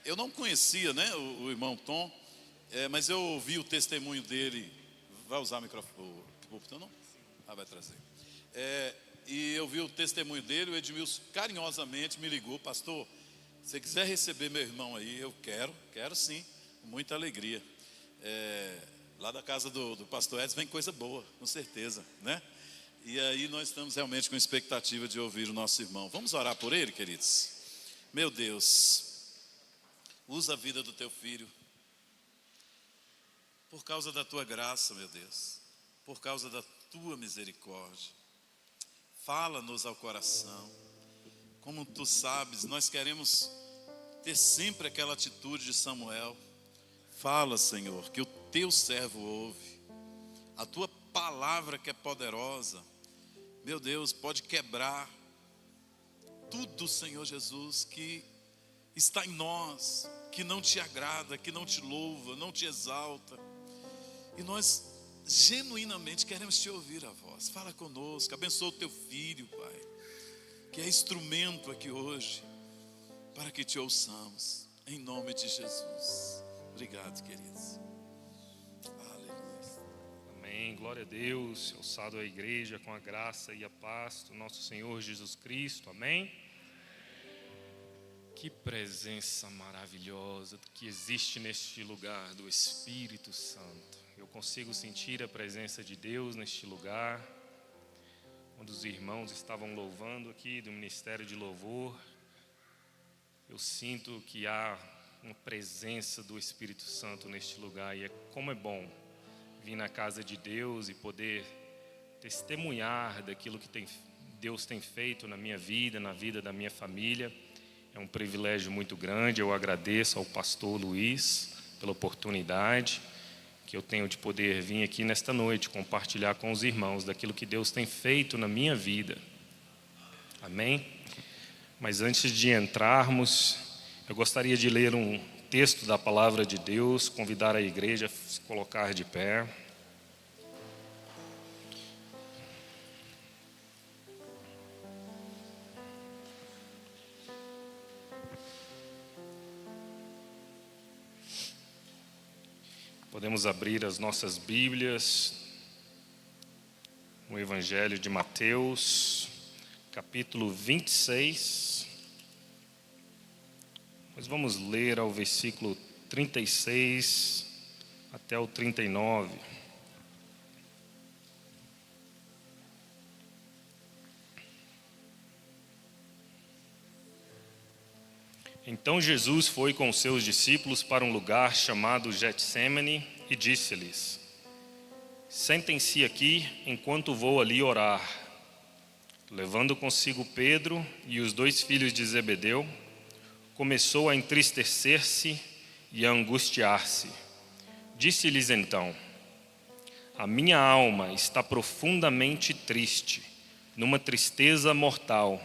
Eu não conhecia, né, o irmão Tom, mas eu ouvi o testemunho dele. Vai usar o microfone? O púlpito não? Ah, vai trazer. E eu vi o testemunho dele. O Edmilson carinhosamente me ligou: pastor, se você quiser receber meu irmão aí, eu quero sim, com muita alegria. Lá da casa do pastor Edson vem coisa boa, com certeza, né? E aí nós estamos realmente com expectativa de ouvir o nosso irmão. Vamos orar por ele, queridos? Meu Deus, usa a vida do teu filho, por causa da tua graça, meu Deus, por causa da tua misericórdia. Fala-nos ao coração. Como tu sabes, nós queremos ter sempre aquela atitude de Samuel. Fala, Senhor, que o teu servo ouve. A tua palavra que é poderosa, meu Deus, pode quebrar tudo, Senhor Jesus, que está em nós, que não te agrada, que não te louva, não te exalta. E nós genuinamente queremos te ouvir a voz. Fala conosco, abençoa o teu filho, Pai, que é instrumento aqui hoje, para que te ouçamos, em nome de Jesus. Obrigado, queridos. Aleluia. Amém, glória a Deus. Eu saldo a igreja com a graça e a paz do nosso Senhor Jesus Cristo, amém? Que presença maravilhosa que existe neste lugar do Espírito Santo. Eu consigo sentir a presença de Deus neste lugar. Quando os irmãos estavam louvando aqui do Ministério de Louvor, eu sinto que há uma presença do Espírito Santo neste lugar. E como é bom vir na casa de Deus e poder testemunhar daquilo que Deus tem feito na minha vida, na vida da minha família. É um privilégio muito grande. Eu agradeço ao pastor Luiz pela oportunidade que eu tenho de poder vir aqui nesta noite compartilhar com os irmãos daquilo que Deus tem feito na minha vida. Amém? Mas antes de entrarmos, eu gostaria de ler um texto da palavra de Deus, convidar a igreja a se colocar de pé. Podemos abrir as nossas Bíblias no Evangelho de Mateus, capítulo 26. Nós vamos ler ao versículo 36 até o 39. Então Jesus foi com seus discípulos para um lugar chamado Getsêmani e disse-lhes: sentem-se aqui enquanto vou ali orar. Levando consigo Pedro e os 2 filhos de Zebedeu, começou a entristecer-se e a angustiar-se. Disse-lhes então: a minha alma está profundamente triste, numa tristeza mortal.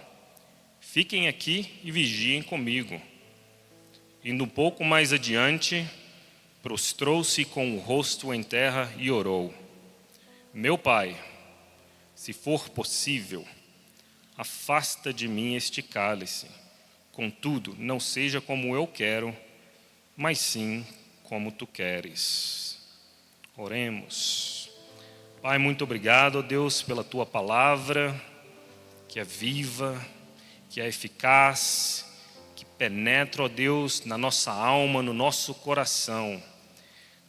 Fiquem aqui e vigiem comigo. Indo um pouco mais adiante, prostrou-se com o rosto em terra e orou: meu Pai, se for possível, afasta de mim este cálice. Contudo, não seja como eu quero, mas sim como tu queres. Oremos. Pai, muito obrigado, ó Deus, pela tua palavra, que é viva, que é eficaz, que penetra, ó Deus, na nossa alma, no nosso coração.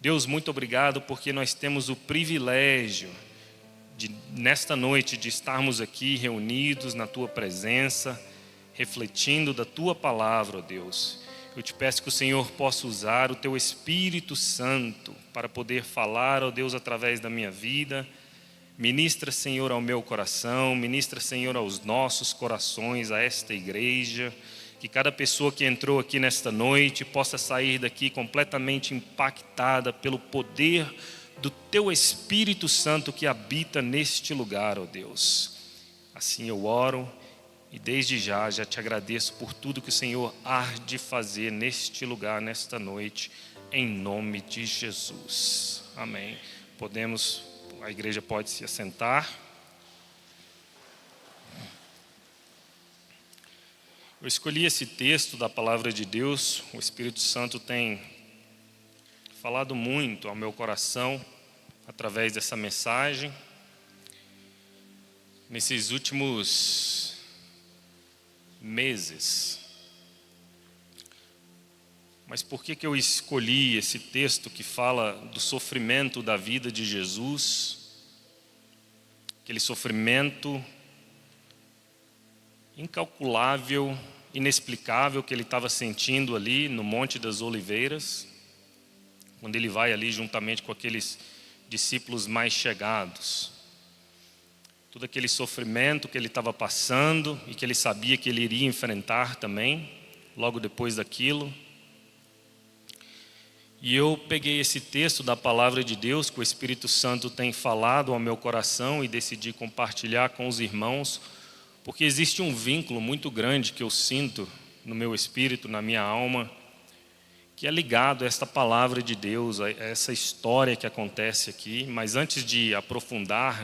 Deus, muito obrigado porque nós temos o privilégio nesta noite de estarmos aqui reunidos na tua presença, refletindo da tua palavra, ó Deus. Eu te peço que o Senhor possa usar o teu Espírito Santo para poder falar, ó Deus, através da minha vida. Ministra, Senhor, ao meu coração, ministra, Senhor, aos nossos corações, a esta igreja. Que cada pessoa que entrou aqui nesta noite possa sair daqui completamente impactada pelo poder do teu Espírito Santo que habita neste lugar, ó Deus. Assim eu oro e desde já te agradeço por tudo que o Senhor há de fazer neste lugar, nesta noite, em nome de Jesus. Amém. A igreja pode se assentar. Eu escolhi esse texto da palavra de Deus. O Espírito Santo tem falado muito ao meu coração através dessa mensagem. Nesses últimos meses. Mas por que eu escolhi esse texto que fala do sofrimento da vida de Jesus? Aquele sofrimento incalculável, inexplicável que ele estava sentindo ali no Monte das Oliveiras, quando ele vai ali juntamente com aqueles discípulos mais chegados. Todo aquele sofrimento que ele estava passando e que ele sabia que ele iria enfrentar também, logo depois daquilo. E eu peguei esse texto da palavra de Deus que o Espírito Santo tem falado ao meu coração e decidi compartilhar com os irmãos, porque existe um vínculo muito grande que eu sinto no meu espírito, na minha alma, que é ligado a esta palavra de Deus, a essa história que acontece aqui. Mas antes de aprofundar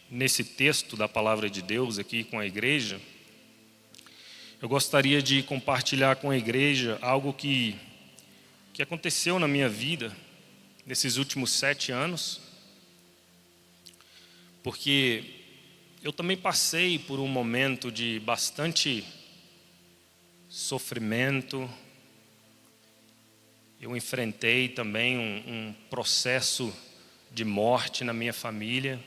nesse texto da palavra de Deus aqui com a igreja, eu gostaria de compartilhar com a igreja algo que aconteceu na minha vida nesses últimos 7 anos, porque eu também passei por um momento de bastante sofrimento. Eu enfrentei também um processo de morte na minha família,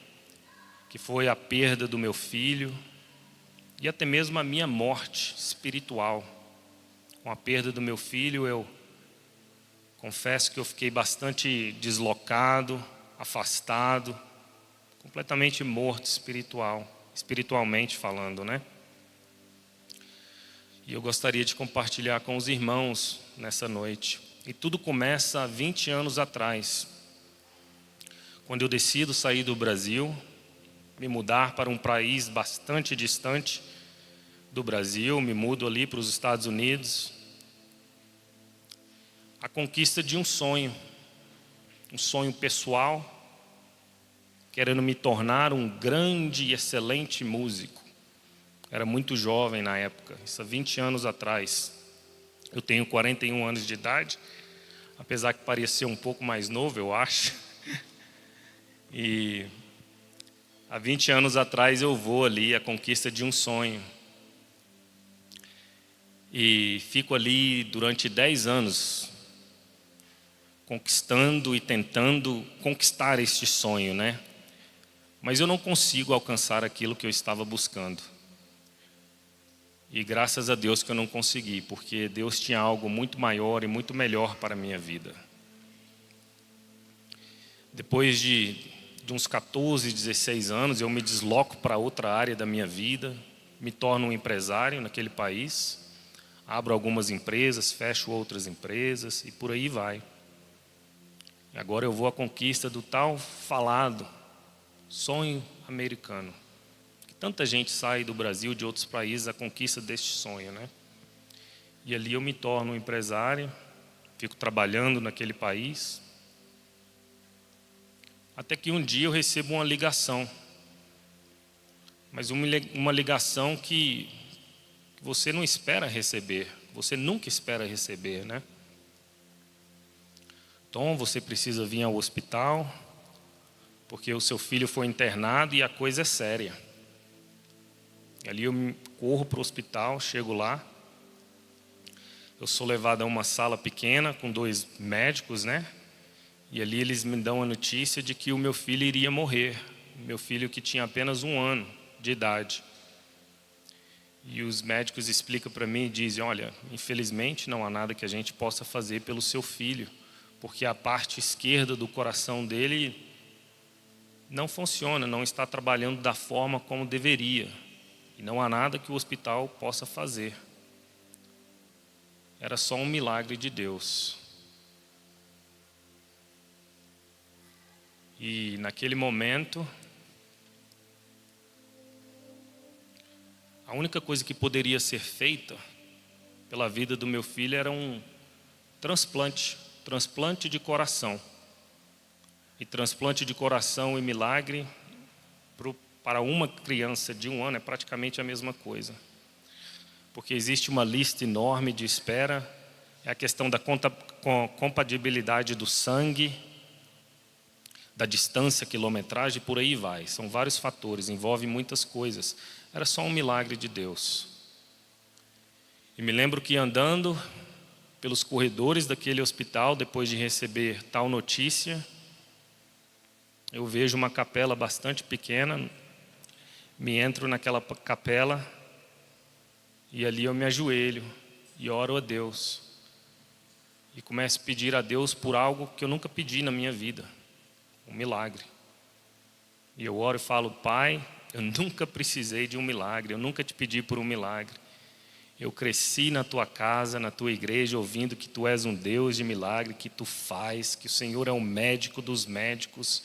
que foi a perda do meu filho e até mesmo a minha morte espiritual. Com a perda do meu filho, eu confesso que eu fiquei bastante deslocado, afastado, completamente morto espiritualmente falando, né? E eu gostaria de compartilhar com os irmãos nessa noite. E tudo começa há 20 anos atrás, quando eu decido sair do Brasil, me mudar para um país bastante distante do Brasil, me mudo ali para os Estados Unidos. A conquista de um sonho pessoal, querendo me tornar um grande e excelente músico. Era muito jovem na época, isso há 20 anos atrás. Eu tenho 41 anos de idade, apesar que parecia um pouco mais novo, eu acho. E há 20 anos atrás eu vou ali, a conquista de um sonho. E fico ali durante 10 anos, conquistando e tentando conquistar este sonho, né? Mas eu não consigo alcançar aquilo que eu estava buscando. E graças a Deus que eu não consegui, porque Deus tinha algo muito maior e muito melhor para a minha vida. Depois de uns 14, 16 anos, eu me desloco para outra área da minha vida, me torno um empresário naquele país, abro algumas empresas, fecho outras empresas e por aí vai. E agora eu vou à conquista do tal falado sonho americano. Que tanta gente sai do Brasil, de outros países, à conquista deste sonho, né? E ali eu me torno um empresário, fico trabalhando naquele país. Até que um dia eu recebo uma ligação. Mas uma ligação que você não espera receber. Você nunca espera receber, né? Tom, você precisa vir ao hospital, porque o seu filho foi internado e a coisa é séria. E ali eu corro para o hospital, chego lá. Eu sou levado a uma sala pequena com 2 médicos, né? E ali eles me dão a notícia de que o meu filho iria morrer. Meu filho que tinha apenas 1 ano de idade. E os médicos explicam para mim e dizem, olha, infelizmente não há nada que a gente possa fazer pelo seu filho, porque a parte esquerda do coração dele não funciona, não está trabalhando da forma como deveria. E não há nada que o hospital possa fazer. Era só um milagre de Deus. E naquele momento, a única coisa que poderia ser feita pela vida do meu filho era um transplante de coração. E transplante de coração e milagre para uma criança de 1 ano é praticamente a mesma coisa. porque existe uma lista enorme de espera. É a questão da compatibilidade do sangue, da distância, quilometragem, por aí vai. São vários fatores, envolve muitas coisas. Era só um milagre de Deus. E me lembro que andando pelos corredores daquele hospital, depois de receber tal notícia, eu vejo uma capela bastante pequena, me entro naquela capela e ali eu me ajoelho e oro a Deus. E começo a pedir a Deus por algo que eu nunca pedi na minha vida, um milagre. E eu oro e falo: Pai, eu nunca precisei de um milagre, eu nunca te pedi por um milagre. Eu cresci na tua casa, na tua igreja, ouvindo que tu és um Deus de milagre, que tu faz, que o Senhor é o médico dos médicos.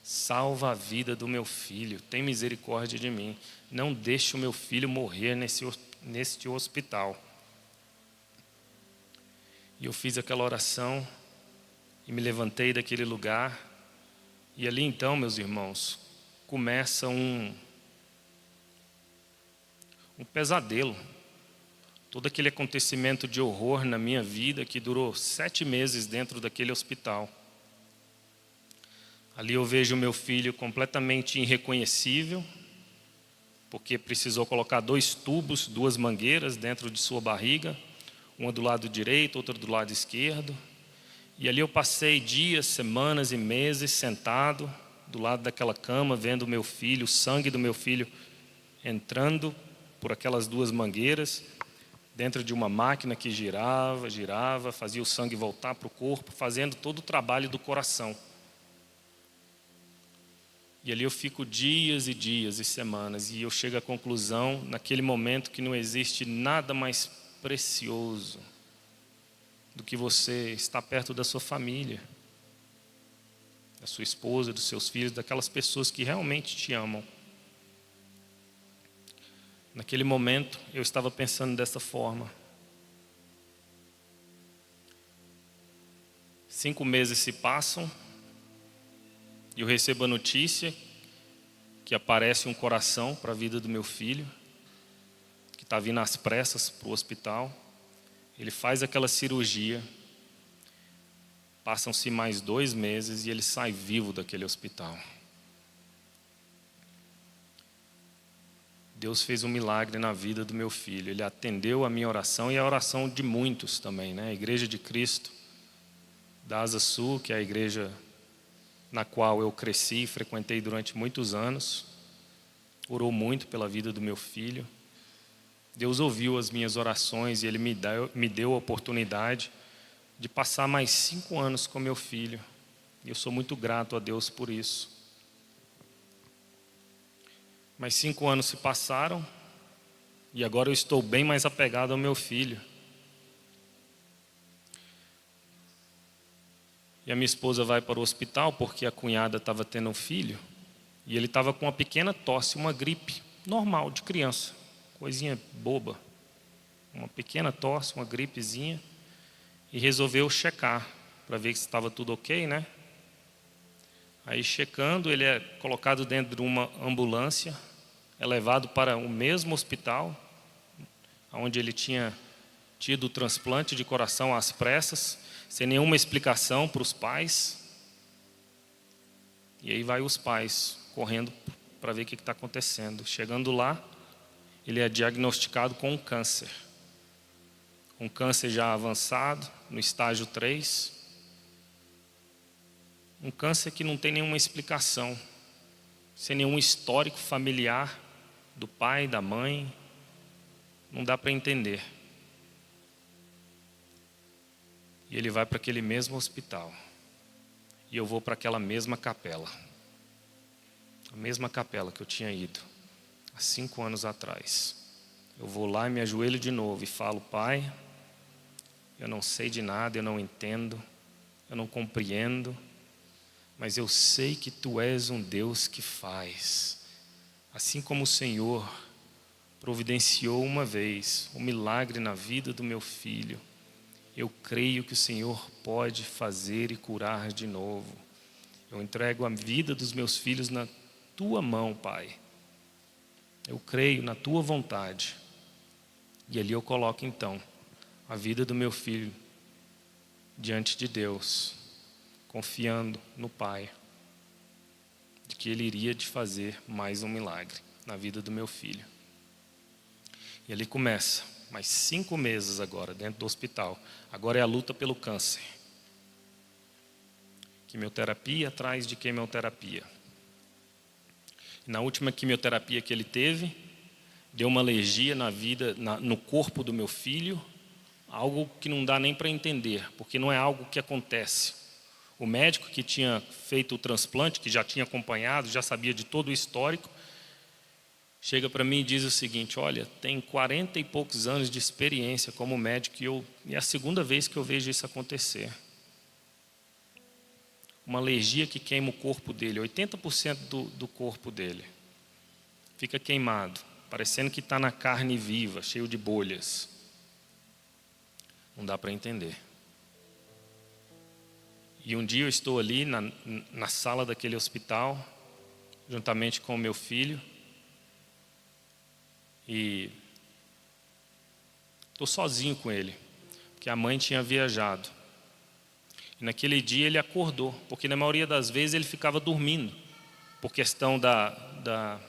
Salva a vida do meu filho, tem misericórdia de mim. Não deixe o meu filho morrer neste hospital. E eu fiz aquela oração e me levantei daquele lugar. E ali então, meus irmãos, começa um pesadelo. Todo aquele acontecimento de horror na minha vida que durou 7 meses dentro daquele hospital. Ali eu vejo meu filho completamente irreconhecível, porque precisou colocar 2 tubos, 2 mangueiras dentro de sua barriga, uma do lado direito, outra do lado esquerdo. E ali eu passei dias, semanas e meses sentado do lado daquela cama, vendo o meu filho, o sangue do meu filho entrando por aquelas 2 mangueiras, dentro de uma máquina que girava, fazia o sangue voltar para o corpo, fazendo todo o trabalho do coração. E ali eu fico dias e dias e semanas, e eu chego à conclusão, naquele momento, que não existe nada mais precioso do que você estar perto da sua família, da sua esposa, dos seus filhos, daquelas pessoas que realmente te amam. Naquele momento, eu estava pensando dessa forma. 5 meses se passam e eu recebo a notícia que aparece um coração para a vida do meu filho, que está vindo às pressas para o hospital. Ele faz aquela cirurgia, passam-se mais 2 meses e ele sai vivo daquele hospital. Deus fez um milagre na vida do meu filho. Ele atendeu a minha oração e a oração de muitos também, né? A Igreja de Cristo da Asa Sul, que é a igreja na qual eu cresci e frequentei durante muitos anos, orou muito pela vida do meu filho. Deus ouviu as minhas orações e Ele me deu a oportunidade de passar mais 5 anos com meu filho. E eu sou muito grato a Deus por isso. Mas 5 anos se passaram e agora eu estou bem mais apegado ao meu filho. E a minha esposa vai para o hospital porque a cunhada estava tendo um filho e ele estava com uma pequena tosse, uma gripe normal de criança, coisinha boba, uma pequena tosse, uma gripezinha, e resolveu checar para ver se estava tudo ok, né? Aí checando, ele é colocado dentro de uma ambulância, é levado para o mesmo hospital onde ele tinha tido o transplante de coração às pressas, sem nenhuma explicação para os pais. E aí vai os pais correndo para ver o que está acontecendo. Chegando lá, ele é diagnosticado com um câncer. Um câncer já avançado, no estágio 3. Um câncer que não tem nenhuma explicação, sem nenhum histórico familiar do pai, da mãe. Não dá para entender. E ele vai para aquele mesmo hospital. E eu vou para aquela mesma capela. A mesma capela que eu tinha ido há 5 anos atrás. Eu vou lá e me ajoelho de novo e falo: Pai, eu não sei de nada, eu não entendo, eu não compreendo, mas eu sei que Tu és um Deus que faz. Assim como o Senhor providenciou uma vez um milagre na vida do meu filho, eu creio que o Senhor pode fazer e curar de novo. Eu entrego a vida dos meus filhos na Tua mão, Pai. Eu creio na Tua vontade. E ali eu coloco então a vida do meu filho diante de Deus, confiando no Pai, de que Ele iria de fazer mais um milagre na vida do meu filho. E ali começa, mais 5 meses agora, dentro do hospital. Agora é a luta pelo câncer. Quimioterapia atrás de quimioterapia. E na última quimioterapia que ele teve, deu uma alergia no corpo do meu filho, algo que não dá nem para entender, porque não é algo que acontece. O médico que tinha feito o transplante, que já tinha acompanhado, já sabia de todo o histórico, chega para mim e diz o seguinte: olha, tem 40 e poucos anos de experiência como médico e é a segunda vez que eu vejo isso acontecer. Uma alergia que queima o corpo dele, 80% do corpo dele fica queimado, parecendo que está na carne viva, cheio de bolhas. Não dá para entender. E um dia eu estou ali na sala daquele hospital, juntamente com o meu filho, e estou sozinho com ele, porque a mãe tinha viajado. E naquele dia ele acordou, porque na maioria das vezes ele ficava dormindo, por questão da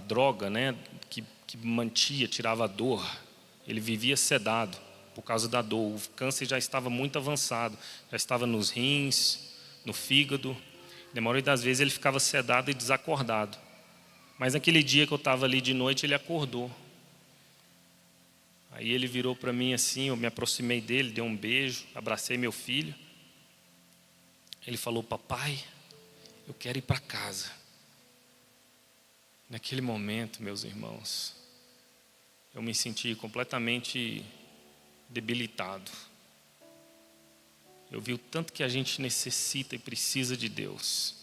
droga, né, que mantia, tirava a dor. Ele vivia sedado por causa da dor. O câncer já estava muito avançado, já estava nos rins, no fígado. Na maioria das vezes ele ficava sedado e desacordado. Mas naquele dia que eu estava ali de noite, ele acordou. Aí ele virou para mim assim, eu me aproximei dele, dei um beijo, abracei meu filho. Ele falou: papai, eu quero ir para casa. Naquele momento, meus irmãos, eu me senti completamente debilitado. Eu vi o tanto que a gente necessita e precisa de Deus,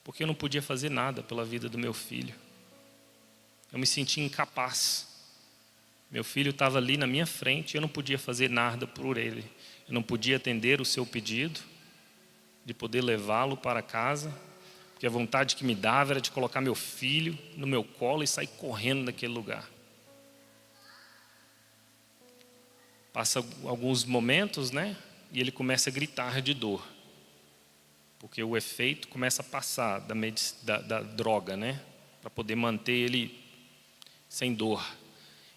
porque eu não podia fazer nada pela vida do meu filho. Eu me senti incapaz. Meu filho estava ali na minha frente e eu não podia fazer nada por ele. Eu não podia atender o seu pedido de poder levá-lo para casa, porque a vontade que me dava era de colocar meu filho no meu colo e sair correndo daquele lugar. Passa alguns momentos, né? E ele começa a gritar de dor, porque o efeito começa a passar da droga, né? Para poder manter ele sem dor.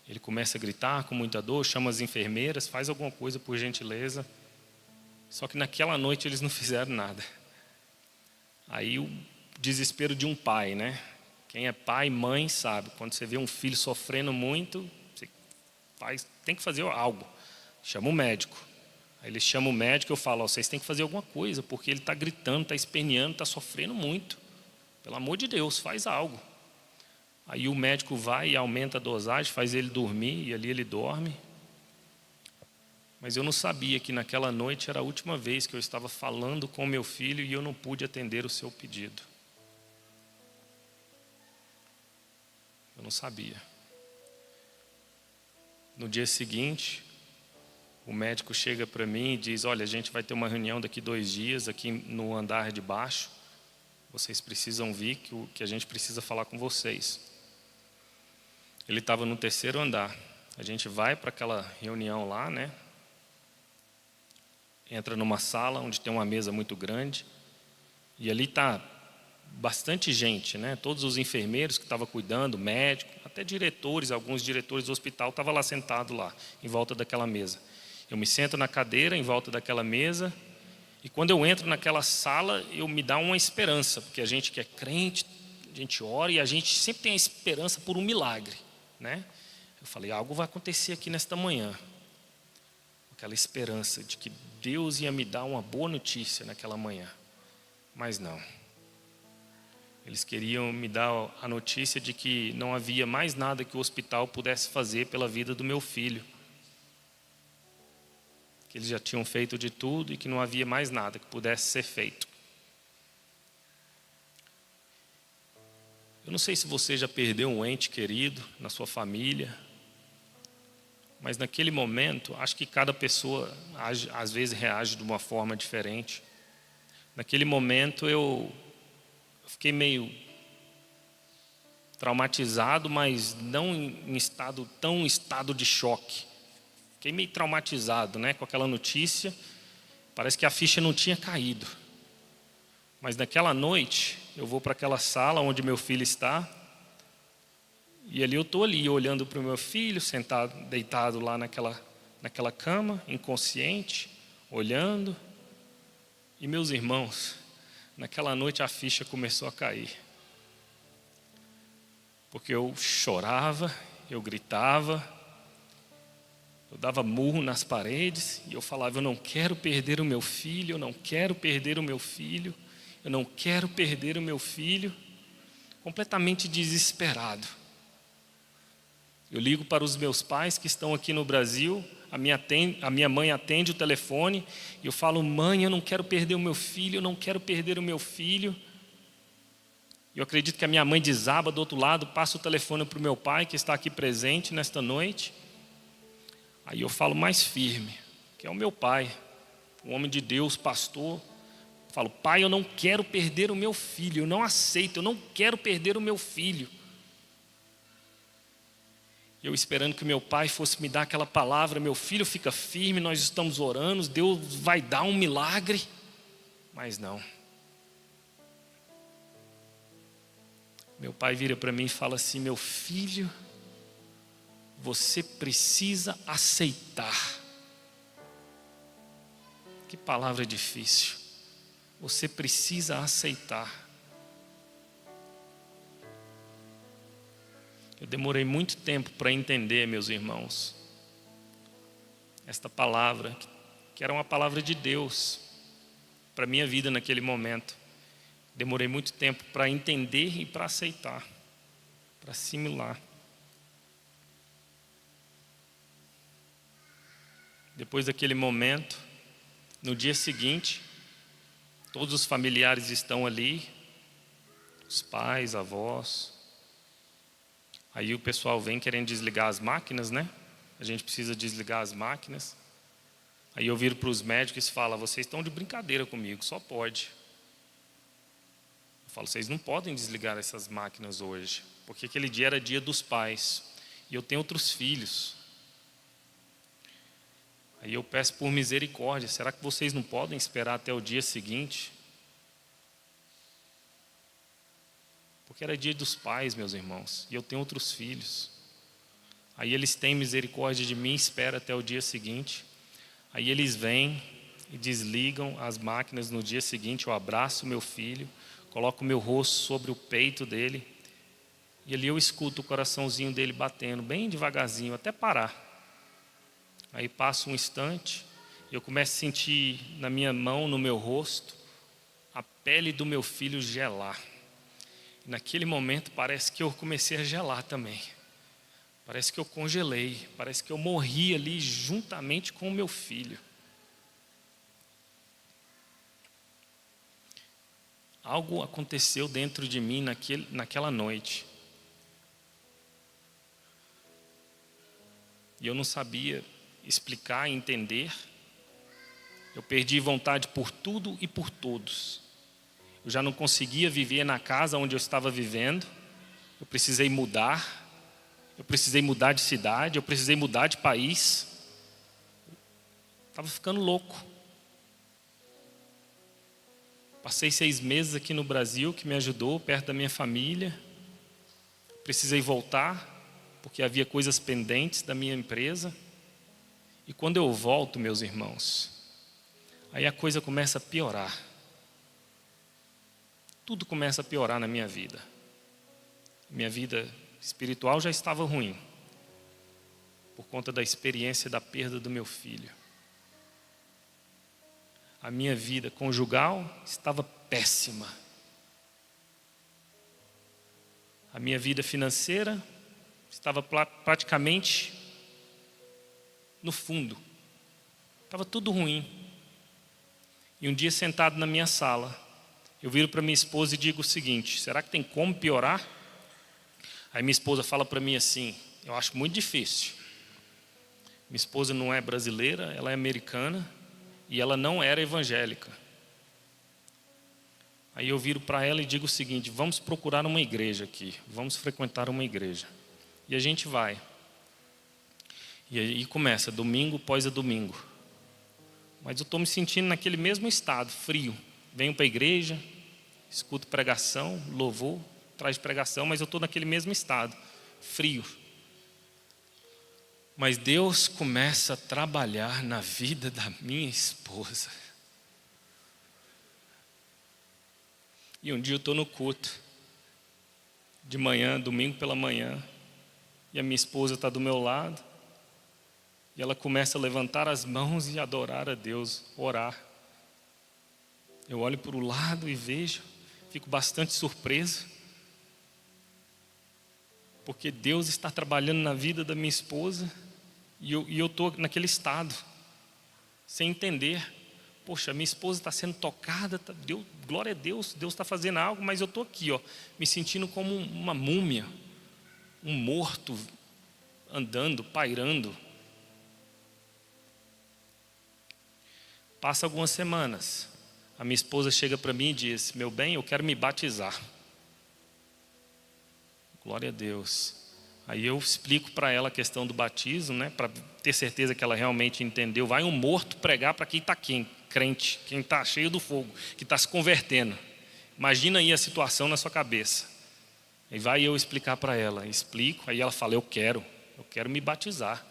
Ele começa a gritar com muita dor, chama as enfermeiras, faz alguma coisa por gentileza. Só que naquela noite eles não fizeram nada. Aí o desespero de um pai, né? Quem é pai, mãe, sabe. Quando você vê um filho sofrendo muito, você tem que fazer algo. Chama o médico. Aí eles chamam o médico e eu falo: vocês têm que fazer alguma coisa, porque ele está gritando, está esperneando, está sofrendo muito. Pelo amor de Deus, faz algo. Aí o médico vai e aumenta a dosagem, faz ele dormir, e ali ele dorme. Mas eu não sabia que naquela noite era a última vez que eu estava falando com meu filho e eu não pude atender o seu pedido. Eu não sabia. No dia seguinte, o médico chega para mim e diz: olha, a gente vai ter uma reunião daqui 2 dias aqui no andar de baixo. Vocês precisam vir, que a gente precisa falar com vocês. Ele estava no 3º andar. A gente vai para aquela reunião lá, né? Entra numa sala onde tem uma mesa muito grande. E ali está bastante gente, né? Todos os enfermeiros que estavam cuidando, médico, até diretores, alguns diretores do hospital estavam lá sentados lá, em volta daquela mesa. Eu me sento na cadeira, em volta daquela mesa. E quando eu entro naquela sala, me dá uma esperança, porque a gente que é crente, a gente ora e a gente sempre tem a esperança por um milagre, né? Eu falei: algo vai acontecer aqui nesta manhã. Aquela esperança de que Deus ia me dar uma boa notícia naquela manhã. Mas não. Eles queriam me dar a notícia de que não havia mais nada que o hospital pudesse fazer pela vida do meu filho. Que eles já tinham feito de tudo e que não havia mais nada que pudesse ser feito. Eu não sei se você já perdeu um ente querido na sua família, mas naquele momento, acho que cada pessoa às vezes reage de uma forma diferente. Naquele momento eu fiquei meio traumatizado, mas não em estado de choque. Fiquei meio traumatizado, né, com aquela notícia. Parece que a ficha não tinha caído. Mas naquela noite, eu vou para aquela sala onde meu filho está. E ali eu estou ali, olhando para o meu filho, sentado, deitado lá naquela cama, inconsciente, olhando. E meus irmãos, naquela noite a ficha começou a cair. Porque eu chorava, eu gritava, eu dava murro nas paredes e eu falava: eu não quero perder o meu filho, eu não quero perder o meu filho, eu não quero perder o meu filho. Completamente desesperado. Eu ligo para os meus pais que estão aqui no Brasil, a minha mãe atende o telefone e eu falo: mãe, eu não quero perder o meu filho, eu não quero perder o meu filho. Eu acredito que a minha mãe desaba do outro lado, passa o telefone para o meu pai, que está aqui presente nesta noite. Aí eu falo mais firme, que é o meu pai, um homem de Deus, pastor. Eu falo: pai, eu não quero perder o meu filho, eu não aceito, eu não quero perder o meu filho. Eu esperando que meu pai fosse me dar aquela palavra: meu filho, fica firme, nós estamos orando, Deus vai dar um milagre. Mas não. Meu pai vira para mim e fala assim: meu filho, você precisa aceitar. Que palavra difícil. Você precisa aceitar. Eu demorei muito tempo para entender, meus irmãos, esta palavra, que era uma palavra de Deus para a minha vida naquele momento. Demorei muito tempo para entender e para aceitar, para assimilar. Depois daquele momento, no dia seguinte, todos os familiares estão ali, os pais, avós. Aí o pessoal vem querendo desligar as máquinas, né? A gente precisa desligar as máquinas. Aí eu viro para os médicos e falo: vocês estão de brincadeira comigo, só pode. Eu falo: vocês não podem desligar essas máquinas hoje, porque aquele dia era dia dos pais, e eu tenho outros filhos. Aí eu peço por misericórdia: será que vocês não podem esperar até o dia seguinte? Porque era dia dos pais, meus irmãos, e eu tenho outros filhos. Aí eles têm misericórdia de mim, espera até o dia seguinte. Aí eles vêm e desligam as máquinas no dia seguinte. Eu abraço meu filho, coloco o meu rosto sobre o peito dele, e ali eu escuto o coraçãozinho dele batendo bem devagarzinho, até parar. Aí passa um instante, eu começo a sentir na minha mão, no meu rosto, a pele do meu filho gelar. E naquele momento parece que eu comecei a gelar também. Parece que eu congelei, parece que eu morri ali juntamente com o meu filho. Algo aconteceu dentro de mim naquela noite. E eu não sabia explicar, entender. Eu perdi vontade por tudo e por todos. Eu já não conseguia viver na casa onde eu estava vivendo. Eu precisei mudar. Eu precisei mudar de cidade. Eu precisei mudar de país. Estava ficando louco. Passei 6 meses aqui no Brasil, que me ajudou, perto da minha família. Precisei voltar, porque havia coisas pendentes da minha empresa. E quando eu volto, meus irmãos, aí a coisa começa a piorar. Tudo começa a piorar na minha vida. Minha vida espiritual já estava ruim, por conta da experiência da perda do meu filho. A minha vida conjugal estava péssima. A minha vida financeira estava praticamente no fundo. Estava tudo ruim. E um dia, sentado na minha sala, eu viro para minha esposa e digo o seguinte: será que tem como piorar? Aí minha esposa fala para mim assim: eu acho muito difícil. Minha esposa não é brasileira, ela é americana, e ela não era evangélica. Aí eu viro para ela e digo o seguinte: vamos procurar uma igreja aqui, vamos frequentar uma igreja. E a gente vai. E aí começa, domingo após domingo. Mas eu estou me sentindo naquele mesmo estado, frio. Venho para a igreja, escuto pregação, louvor, traz pregação, mas eu estou naquele mesmo estado, frio. Mas Deus começa a trabalhar na vida da minha esposa. E um dia eu estou no culto, de manhã, domingo pela manhã, e a minha esposa está do meu lado, e ela começa a levantar as mãos e adorar a Deus, orar. Eu olho para o lado e vejo, fico bastante surpreso, porque Deus está trabalhando na vida da minha esposa, e eu estou naquele estado, sem entender. Poxa, minha esposa está sendo tocada, Deus, glória a Deus, Deus está fazendo algo, mas eu estou aqui, me sentindo como uma múmia, um morto, andando, pairando. Passa algumas semanas, a minha esposa chega para mim e diz: meu bem, eu quero me batizar. Glória a Deus. Aí eu explico para ela a questão do batismo, né, para ter certeza que ela realmente entendeu. Vai um morto pregar para quem está crente, quem está cheio do fogo, que está se convertendo. Imagina aí a situação na sua cabeça. Aí vai eu explicar para ela, explico, aí ela fala: eu quero me batizar.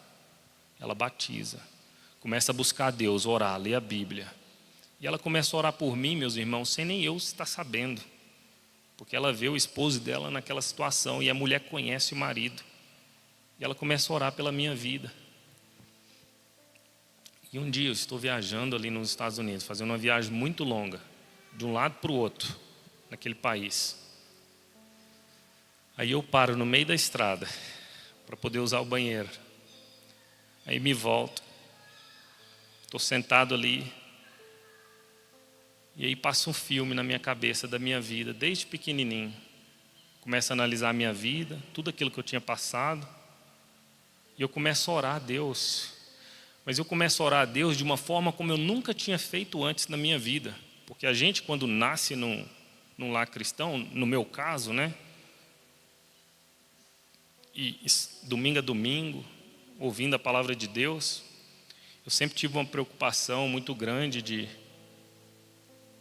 Ela batiza, começa a buscar a Deus, orar, ler a Bíblia. E ela começa a orar por mim, meus irmãos, sem nem eu estar sabendo. Porque ela vê o esposo dela naquela situação, e a mulher conhece o marido. E ela começa a orar pela minha vida. E um dia eu estou viajando ali nos Estados Unidos, fazendo uma viagem muito longa, de um lado para o outro, naquele país. Aí eu paro no meio da estrada, para poder usar o banheiro. Aí me volto, estou sentado ali, e aí passa um filme na minha cabeça da minha vida, desde pequenininho. Começo a analisar a minha vida, tudo aquilo que eu tinha passado, e eu começo a orar a Deus. Mas eu começo a orar a Deus de uma forma como eu nunca tinha feito antes na minha vida. Porque a gente, quando nasce num lar cristão, no meu caso, né? E domingo a domingo, ouvindo a palavra de Deus, eu sempre tive uma preocupação muito grande de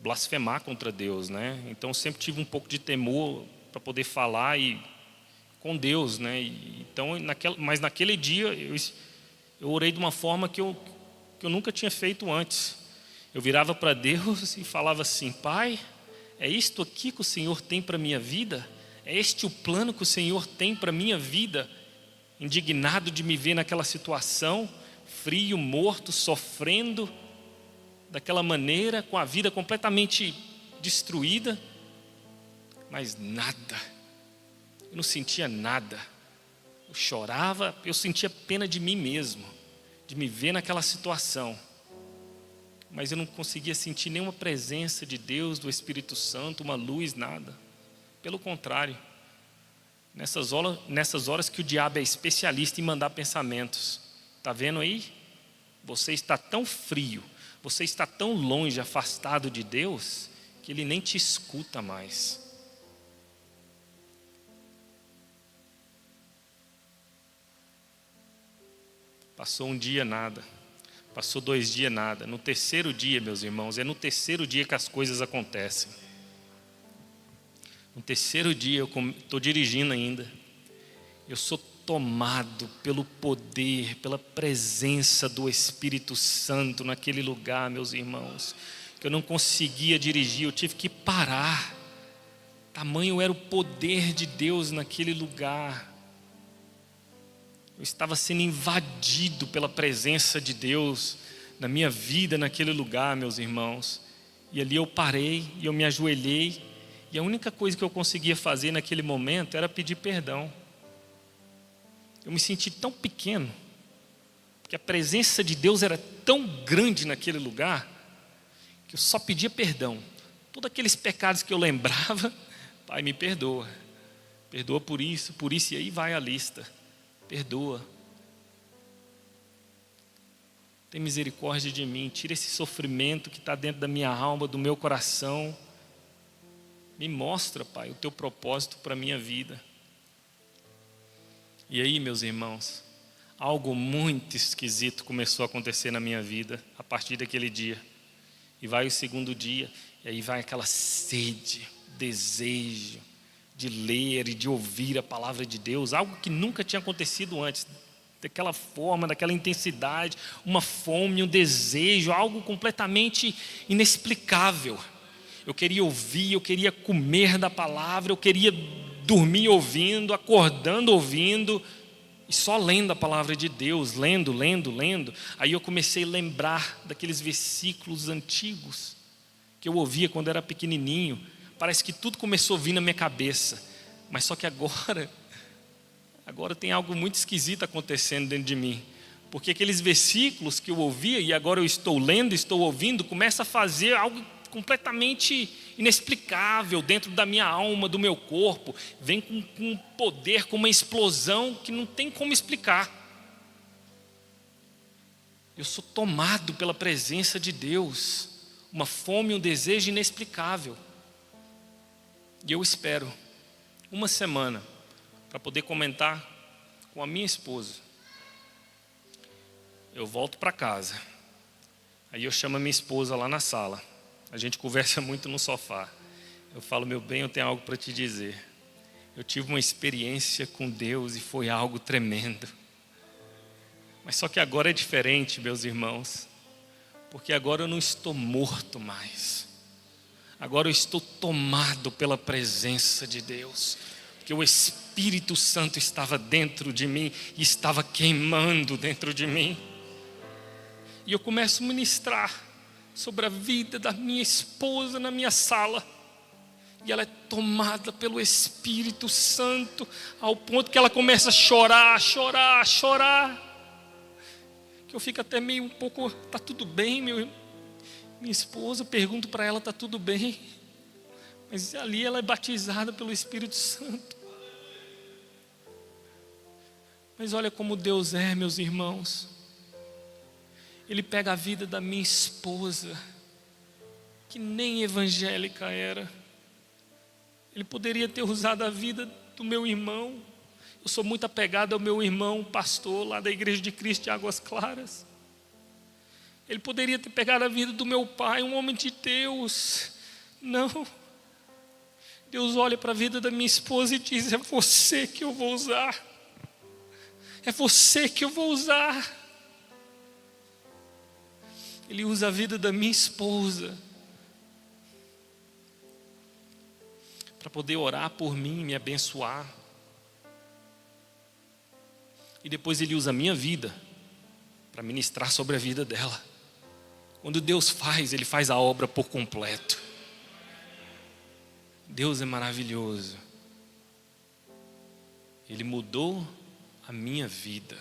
blasfemar contra Deus, né? Então eu sempre tive um pouco de temor para poder falar com Deus, né? Mas naquele dia eu orei de uma forma que eu nunca tinha feito antes. Eu virava para Deus e falava assim: Pai, é isto aqui que o Senhor tem para a minha vida? É este o plano que o Senhor tem para a minha vida? Indignado de me ver naquela situação, frio, morto, sofrendo, daquela maneira, com a vida completamente destruída. Mas nada, eu não sentia nada. Eu chorava, eu sentia pena de mim mesmo, de me ver naquela situação. Mas eu não conseguia sentir nenhuma presença de Deus, do Espírito Santo, uma luz, nada. Pelo contrário, nessas horas que o diabo é especialista em mandar pensamentos. Está vendo aí? Você está tão frio, você está tão longe, afastado de Deus, que Ele nem te escuta mais. Passou um dia, nada. Passou 2 dias, nada. No terceiro dia, meus irmãos, é no terceiro dia que as coisas acontecem. No terceiro dia, eu estou dirigindo ainda. Eu sou tomado pelo poder, pela presença do Espírito Santo naquele lugar, meus irmãos, que eu não conseguia dirigir, eu tive que parar. Tamanho era o poder de Deus naquele lugar. Eu estava sendo invadido pela presença de Deus na minha vida, naquele lugar, meus irmãos. E ali eu parei, e eu me ajoelhei, e a única coisa que eu conseguia fazer naquele momento era pedir perdão. Eu me senti tão pequeno, porque a presença de Deus era tão grande naquele lugar, que eu só pedia perdão. Todos aqueles pecados que eu lembrava, Pai, me perdoa. Perdoa por isso, e aí vai a lista. Perdoa. Tem misericórdia de mim, tira esse sofrimento que está dentro da minha alma, do meu coração. Me mostra, Pai, o teu propósito para a minha vida. E aí, meus irmãos, algo muito esquisito começou a acontecer na minha vida a partir daquele dia. E vai o segundo dia, e aí vai aquela sede, desejo de ler e de ouvir a palavra de Deus, algo que nunca tinha acontecido antes, daquela forma, daquela intensidade, uma fome, um desejo, algo completamente inexplicável. Eu queria ouvir, eu queria comer da palavra, eu queria dormir ouvindo, acordando ouvindo, e só lendo a palavra de Deus, lendo. Aí eu comecei a lembrar daqueles versículos antigos que eu ouvia quando era pequenininho. Parece que tudo começou a vir na minha cabeça. Mas só que agora tem algo muito esquisito acontecendo dentro de mim. Porque aqueles versículos que eu ouvia e agora eu estou lendo, estou ouvindo, começa a fazer algo completamente inexplicável dentro da minha alma, do meu corpo. Vem com um poder, com uma explosão que não tem como explicar. Eu sou tomado pela presença de Deus, uma fome, um desejo inexplicável. E eu espero uma semana para poder comentar com a minha esposa. Eu volto para casa, aí eu chamo a minha esposa lá na sala. A gente conversa muito no sofá. Eu falo, meu bem, eu tenho algo para te dizer. Eu tive uma experiência com Deus e foi algo tremendo. Mas só que agora é diferente, meus irmãos. Porque agora eu não estou morto mais. Agora eu estou tomado pela presença de Deus. Porque o Espírito Santo estava dentro de mim e estava queimando dentro de mim. E eu começo a ministrar sobre a vida da minha esposa na minha sala. E ela é tomada pelo Espírito Santo, ao ponto que ela começa a chorar. Que eu fico até meio um pouco, tá tudo bem, minha esposa? Eu pergunto para ela, tá tudo bem? Mas ali ela é batizada pelo Espírito Santo. Mas olha como Deus é, meus irmãos. Ele pega a vida da minha esposa, que nem evangélica era. Ele poderia ter usado a vida do meu irmão. Eu sou muito apegado ao meu irmão, pastor, lá da Igreja de Cristo de Águas Claras. Ele poderia ter pegado a vida do meu pai, um homem de Deus. Não. Deus olha para a vida da minha esposa e diz, é você que eu vou usar. É você que eu vou usar. Ele usa a vida da minha esposa para poder orar por mim, me abençoar. E depois Ele usa a minha vida para ministrar sobre a vida dela. Quando Deus faz, Ele faz a obra por completo. Deus é maravilhoso. Ele mudou a minha vida.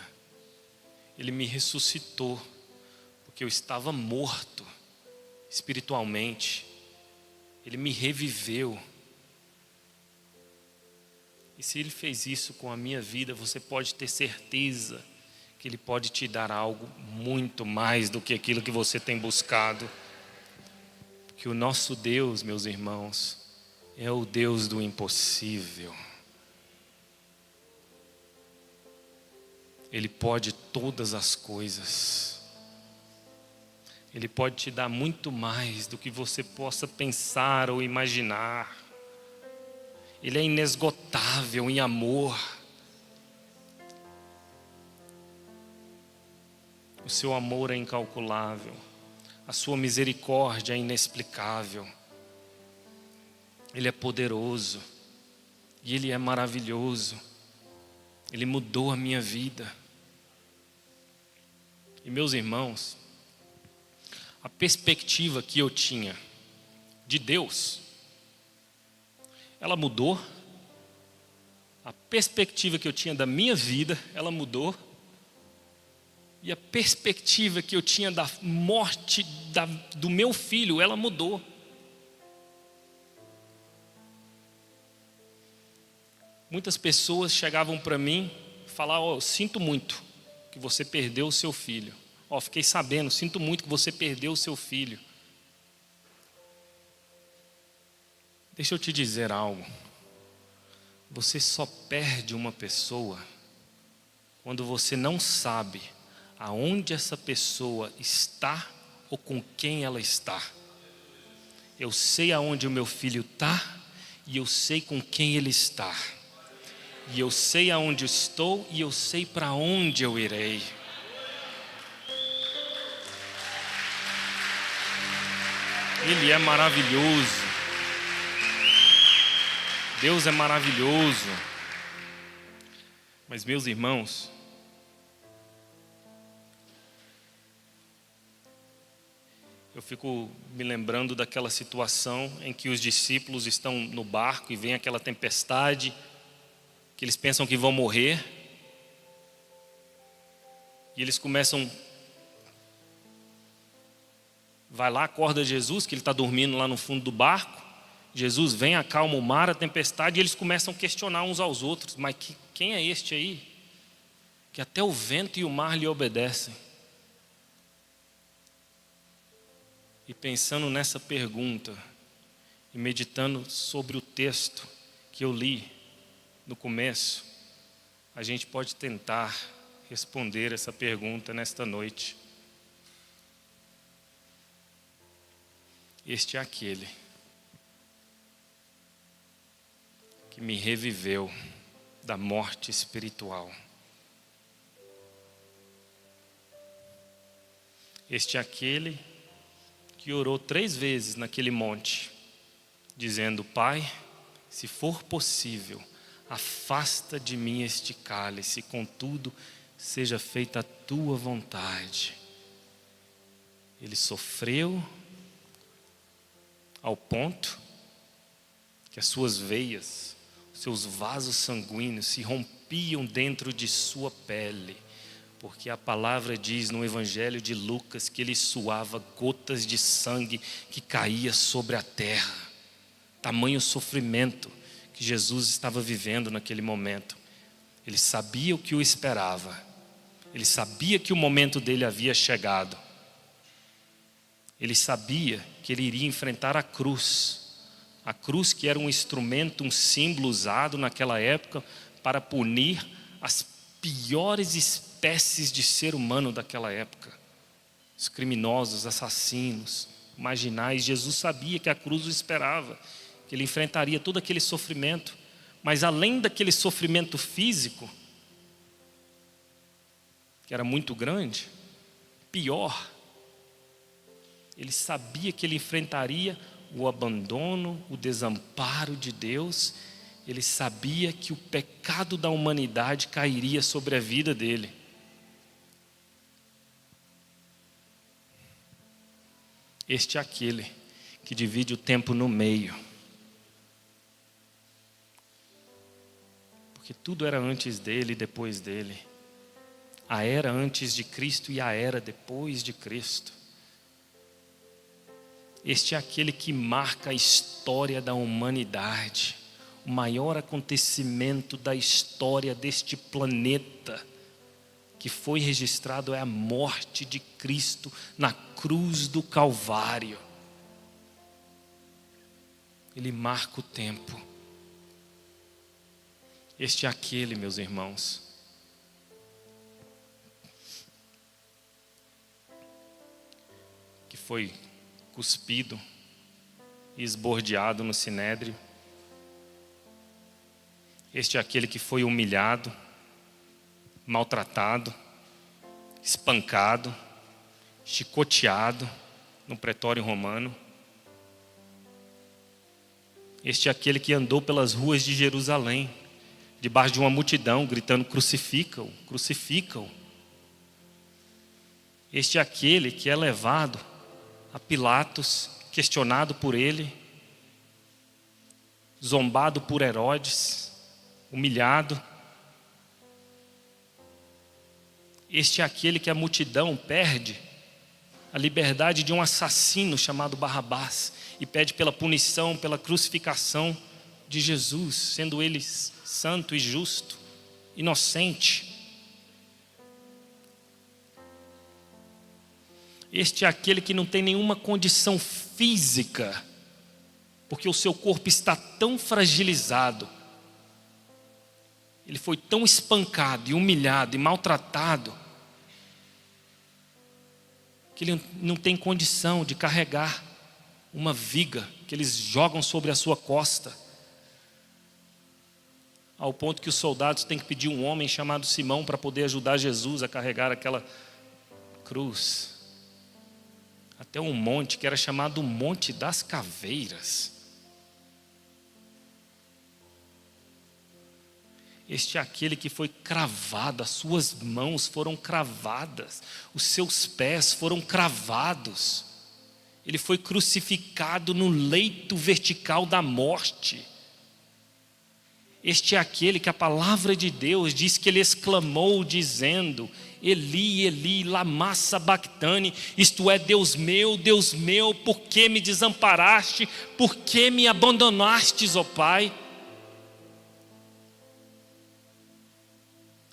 Ele me ressuscitou. Porque eu estava morto espiritualmente. Ele me reviveu. E se Ele fez isso com a minha vida, você pode ter certeza que Ele pode te dar algo muito mais do que aquilo que você tem buscado. Porque o nosso Deus, meus irmãos, é o Deus do impossível. Ele pode todas as coisas. Ele pode te dar muito mais do que você possa pensar ou imaginar. Ele é inesgotável em amor. O seu amor é incalculável. A sua misericórdia é inexplicável. Ele é poderoso. E Ele é maravilhoso. Ele mudou a minha vida. E meus irmãos, a perspectiva que eu tinha de Deus, ela mudou. A perspectiva que eu tinha da minha vida, ela mudou. E a perspectiva que eu tinha da morte do meu filho, ela mudou. Muitas pessoas chegavam para mim e falavam, sinto muito que você perdeu o seu filho. Fiquei sabendo, sinto muito que você perdeu o seu filho. Deixa eu te dizer algo. Você só perde uma pessoa quando você não sabe aonde essa pessoa está ou com quem ela está. Eu sei aonde o meu filho está e eu sei com quem ele está. E eu sei aonde estou e eu sei para onde eu irei. Ele é maravilhoso. Deus é maravilhoso. Mas, meus irmãos, eu fico me lembrando daquela situação em que os discípulos estão no barco e vem aquela tempestade, que eles pensam que vão morrer, e eles começam, vai lá, acorda Jesus, que ele está dormindo lá no fundo do barco. Jesus vem, acalma o mar, a tempestade, e eles começam a questionar uns aos outros: mas quem é este aí? Que até o vento e o mar lhe obedecem. E pensando nessa pergunta, e meditando sobre o texto que eu li no começo, a gente pode tentar responder essa pergunta nesta noite. Este é aquele que me reviveu da morte espiritual. Este é aquele que orou 3 vezes naquele monte, dizendo: Pai, se for possível, afasta de mim este cálice, contudo, seja feita a tua vontade. Ele sofreu ao ponto que as suas veias, seus vasos sanguíneos se rompiam dentro de sua pele, porque a palavra diz no Evangelho de Lucas que ele suava gotas de sangue que caía sobre a terra. Tamanho sofrimento que Jesus estava vivendo naquele momento. Ele sabia o que o esperava. Ele sabia que o momento dele havia chegado. Ele sabia que ele iria enfrentar a cruz. A cruz, que era um instrumento, um símbolo usado naquela época para punir as piores espécies de ser humano daquela época. Os criminosos, assassinos, marginais. Jesus sabia que a cruz o esperava, que ele enfrentaria todo aquele sofrimento. Mas além daquele sofrimento físico, que era muito grande, pior, ele sabia que ele enfrentaria o abandono, o desamparo de Deus. Ele sabia que o pecado da humanidade cairia sobre a vida dele. Este é aquele que divide o tempo no meio. Porque tudo era antes dele e depois dele. A era antes de Cristo e a era depois de Cristo. Este é aquele que marca a história da humanidade. O maior acontecimento da história deste planeta que foi registrado é a morte de Cristo na cruz do Calvário. Ele marca o tempo. Este é aquele, meus irmãos, que foi cuspido e esbordeado no sinédrio. Este é aquele que foi humilhado, maltratado, espancado, chicoteado no pretório romano. Este é aquele que andou pelas ruas de Jerusalém, debaixo de uma multidão, gritando: crucifica-o, crucifica-o. Este é aquele que é levado a Pilatos, questionado por ele, zombado por Herodes, humilhado. Este é aquele que a multidão perde a liberdade de um assassino chamado Barrabás e pede pela punição, pela crucificação de Jesus, sendo ele santo e justo, inocente. Este é aquele que não tem nenhuma condição física porque o seu corpo está tão fragilizado, ele foi tão espancado e humilhado e maltratado, que ele não tem condição de carregar uma viga que eles jogam sobre a sua costa, ao ponto que os soldados têm que pedir um homem chamado Simão para poder ajudar Jesus a carregar aquela cruz até um monte que era chamado Monte das Caveiras. Este é aquele que foi cravado, as suas mãos foram cravadas, os seus pés foram cravados. Ele foi crucificado no leito vertical da morte. Este é aquele que a palavra de Deus diz que ele exclamou dizendo: Eli, Eli, lama sabactani, isto é, Deus meu, por que me desamparaste? Por que me abandonastes, ó Pai?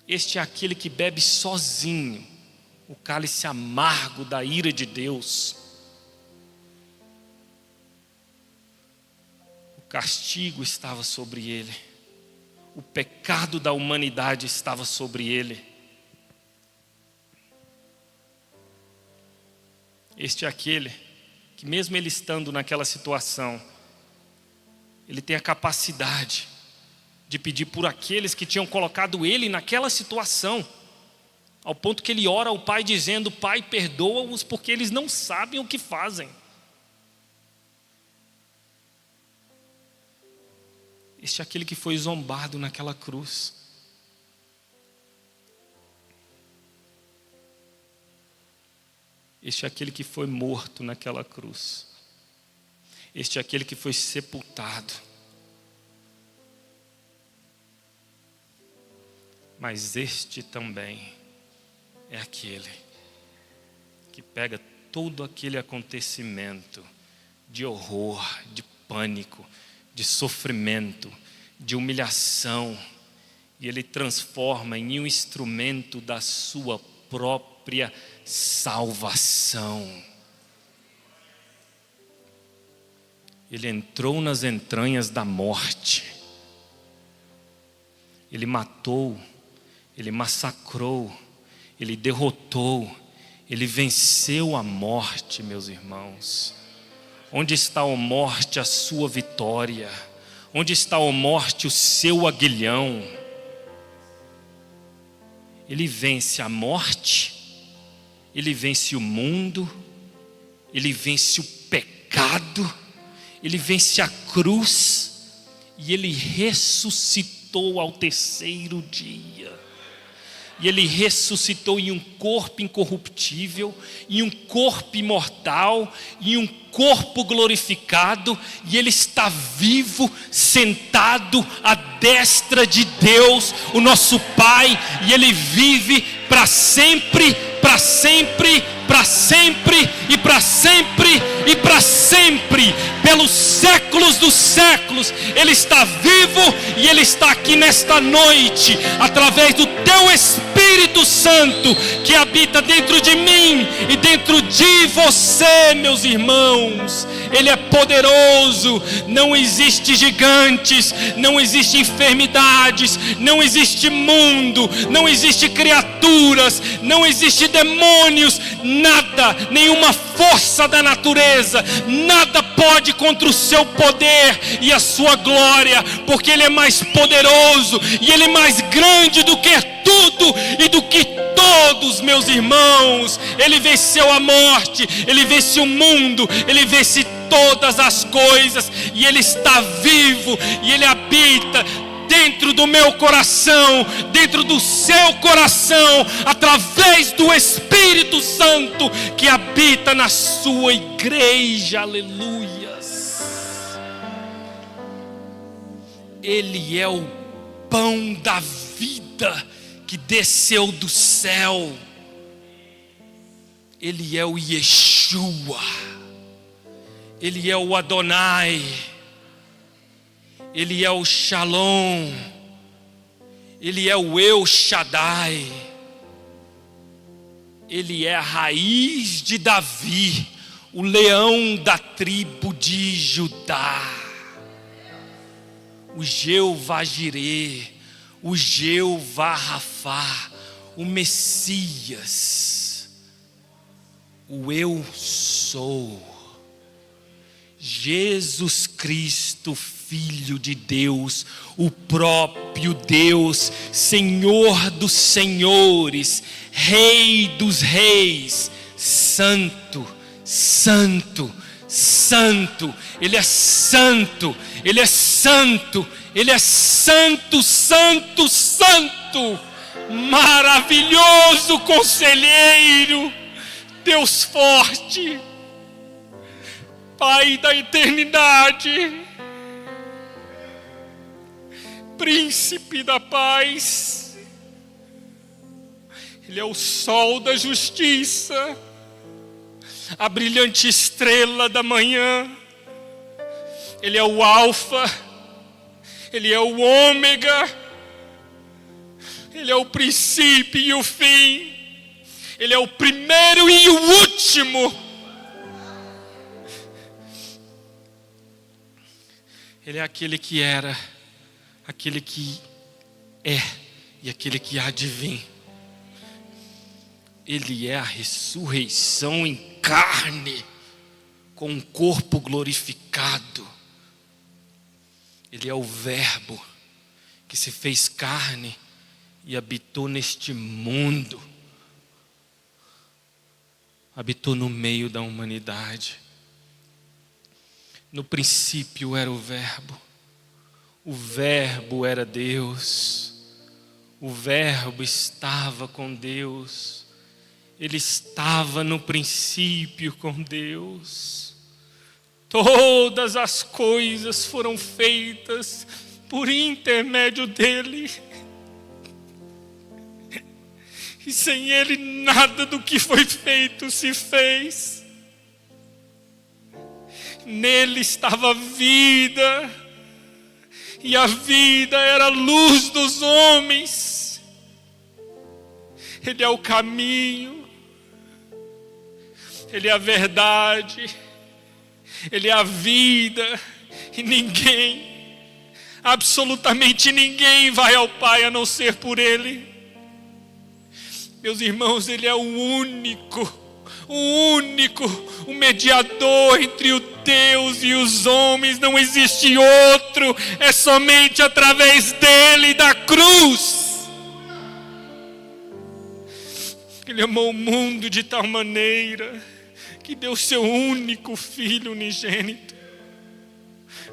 Este é aquele que bebe sozinho o cálice amargo da ira de Deus. O castigo estava sobre ele, o pecado da humanidade estava sobre ele. Este é aquele que, mesmo ele estando naquela situação, ele tem a capacidade de pedir por aqueles que tinham colocado ele naquela situação, ao ponto que ele ora ao Pai dizendo: Pai, perdoa-os porque eles não sabem o que fazem. Este é aquele que foi zombado naquela cruz. Este é aquele que foi morto naquela cruz. Este é aquele que foi sepultado. Mas este também é aquele que pega todo aquele acontecimento de horror, de pânico, de sofrimento, de humilhação, e ele transforma em um instrumento da sua própria salvação. Ele entrou nas entranhas da morte. Ele matou, ele massacrou, ele derrotou, ele venceu a morte, meus irmãos. Onde está, ó morte, a sua vitória? Onde está, ó morte, o seu aguilhão? Ele vence a morte, ele vence o mundo, ele vence o pecado, ele vence a cruz e ele ressuscitou ao terceiro dia. E ele ressuscitou em um corpo incorruptível, em um corpo imortal, em um corpo glorificado, e ele está vivo, sentado à destra de Deus, o nosso Pai, e ele vive para sempre, para sempre, para sempre e para sempre e para sempre, pelos séculos dos séculos. Ele está vivo e ele está aqui nesta noite, através do teu Espírito Santo que habita dentro de mim e dentro de você, meus irmãos. Ele é poderoso. Não existe gigantes, não existe enfermidades, não existe mundo, não existe criaturas, não existe demônios, nada, nenhuma força da natureza, nada pode contra o seu poder e a sua glória, porque ele é mais poderoso e ele é mais grande do que tudo e do que todos, meus irmãos. Ele venceu a morte, ele vence o mundo, ele vence todas as coisas, e ele está vivo e ele habita dentro do meu coração, dentro do seu coração, através do Espírito Santo que habita na sua igreja. Aleluias. Ele é o pão da vida que desceu do céu. Ele é o Yeshua. Ele é o Adonai. Ele é o Shalom. Ele é o El Shaddai. Ele é a raiz de Davi, o leão da tribo de Judá. o Jeová Jirê, o Jeová Rafá, o Messias, o Eu Sou, Jesus Cristo, Filho de Deus, o próprio Deus, Senhor dos senhores, Rei dos reis, Santo, Santo, Santo, Ele é santo, Ele é santo, Ele é santo, santo, santo, maravilhoso conselheiro, Deus forte, Pai da eternidade, Príncipe da paz, Ele é o sol da justiça, a brilhante estrela da manhã, Ele é o alfa, Ele é o ômega, Ele é o princípio e o fim, Ele é o primeiro e o último, Ele é aquele que era, aquele que é e aquele que há de vir. Ele é a ressurreição em carne, com um corpo glorificado. Ele é o Verbo que se fez carne e habitou neste mundo, habitou no meio da humanidade. No princípio era o Verbo era Deus, o Verbo estava com Deus, Ele estava no princípio com Deus. Todas as coisas foram feitas por intermédio dEle, e sem Ele nada do que foi feito se fez. Nele estava a vida, e a vida era a luz dos homens. Ele é o caminho, Ele é a verdade, Ele é a vida, e ninguém, absolutamente ninguém vai ao Pai a não ser por Ele. Meus irmãos, Ele é o único, o mediador entre o Deus e os homens, não existe outro, é somente através dele, da cruz. Ele amou o mundo de tal maneira que deu seu único Filho unigênito,